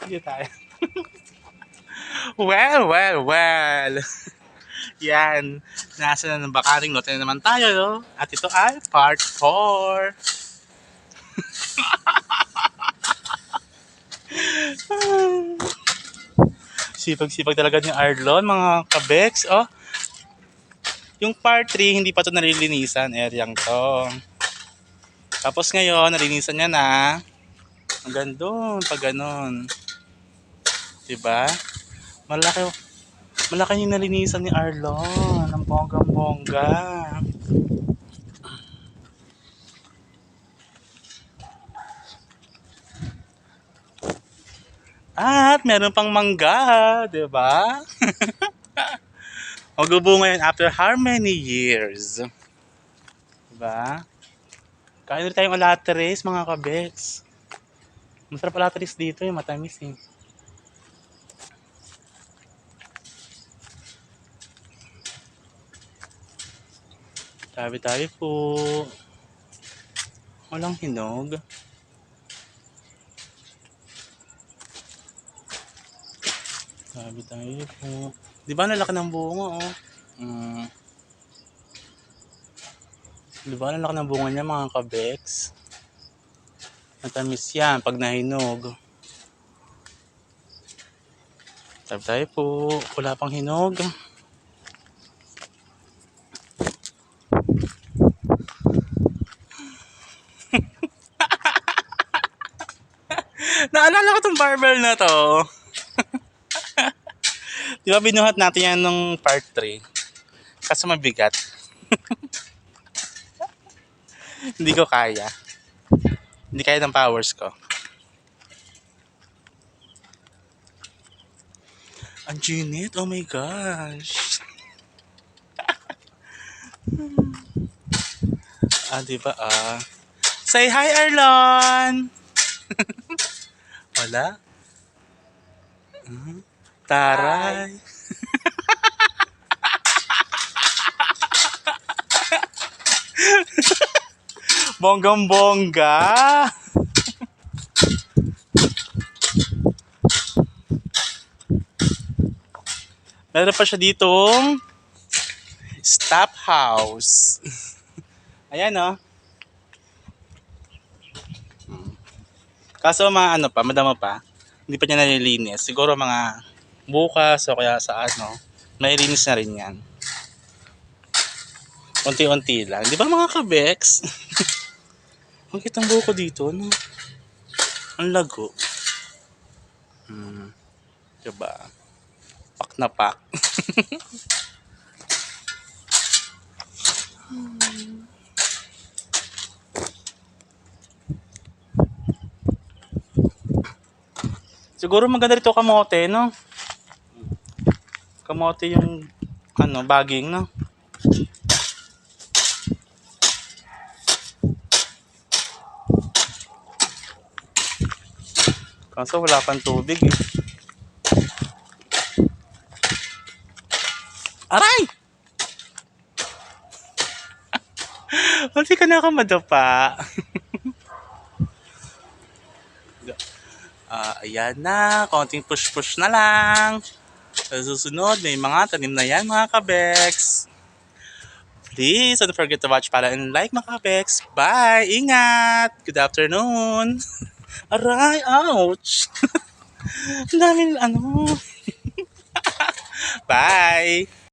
Sige tayo. Well. Yan. Nasa na ng Bakaring Lote na naman tayo, no? At ito ay part 4. Sipag-sipag talaga ni Arlon, mga kabeks. Oh, yung part 3, hindi pa ito nalilinisan. Areang to. Tapos ngayon, nalinisan niya na. Hanggang doon, pag ganon. Diba? Malaki, malaki yung nalinisan ni Arlon. Ang bonggang-bongga. At meron pang mangga, di ba? Magbubunga yan after how many years? Diba? Kain rin tayong alateris, mga kabets. Masarap alateris dito, yung matamis eh. Tabi-tabi po. Walang hinog. Tabi-tabi po. Di ba nalaki ng bunga, oh? Di ba nalaki ng bunga niya, mga kabeks? Matamis yan pag nahinog. Tabi-tabi po. Wala pang hinog. Naalala ko tong barbell na to. Di ba binuhat natin yan nung part 3? Kaso mabigat. Hindi ko kaya. Hindi kaya ng powers ko. Ang ginit, oh my gosh. Diba Say hi, Arlon! Wala? Taray. Bonggang-bongga. Meron pa siya ditong stop house. Ayan, oh. Kaso mga madama pa. Hindi pa niya nalilinis. Siguro mga bukas o kaya sa mailinis na rin yan. Unti-unti lang. Di ba, mga kabeks? Ang kitang buko dito, no? Ang lago. Diba? Pak na pak. Siguro maganda rito kamote, no? Kamote yung baging, no? Kaso wala pang tubig eh. Aray! Hindi ka na ako madapa. Ayan na. Konting push-push na lang. Sa susunod, may mga tanim na yan, mga kabeks. Please don't forget to watch para and like, mga kabeks. Bye! Ingat! Good afternoon! Aray! Ouch! Ang daming Bye!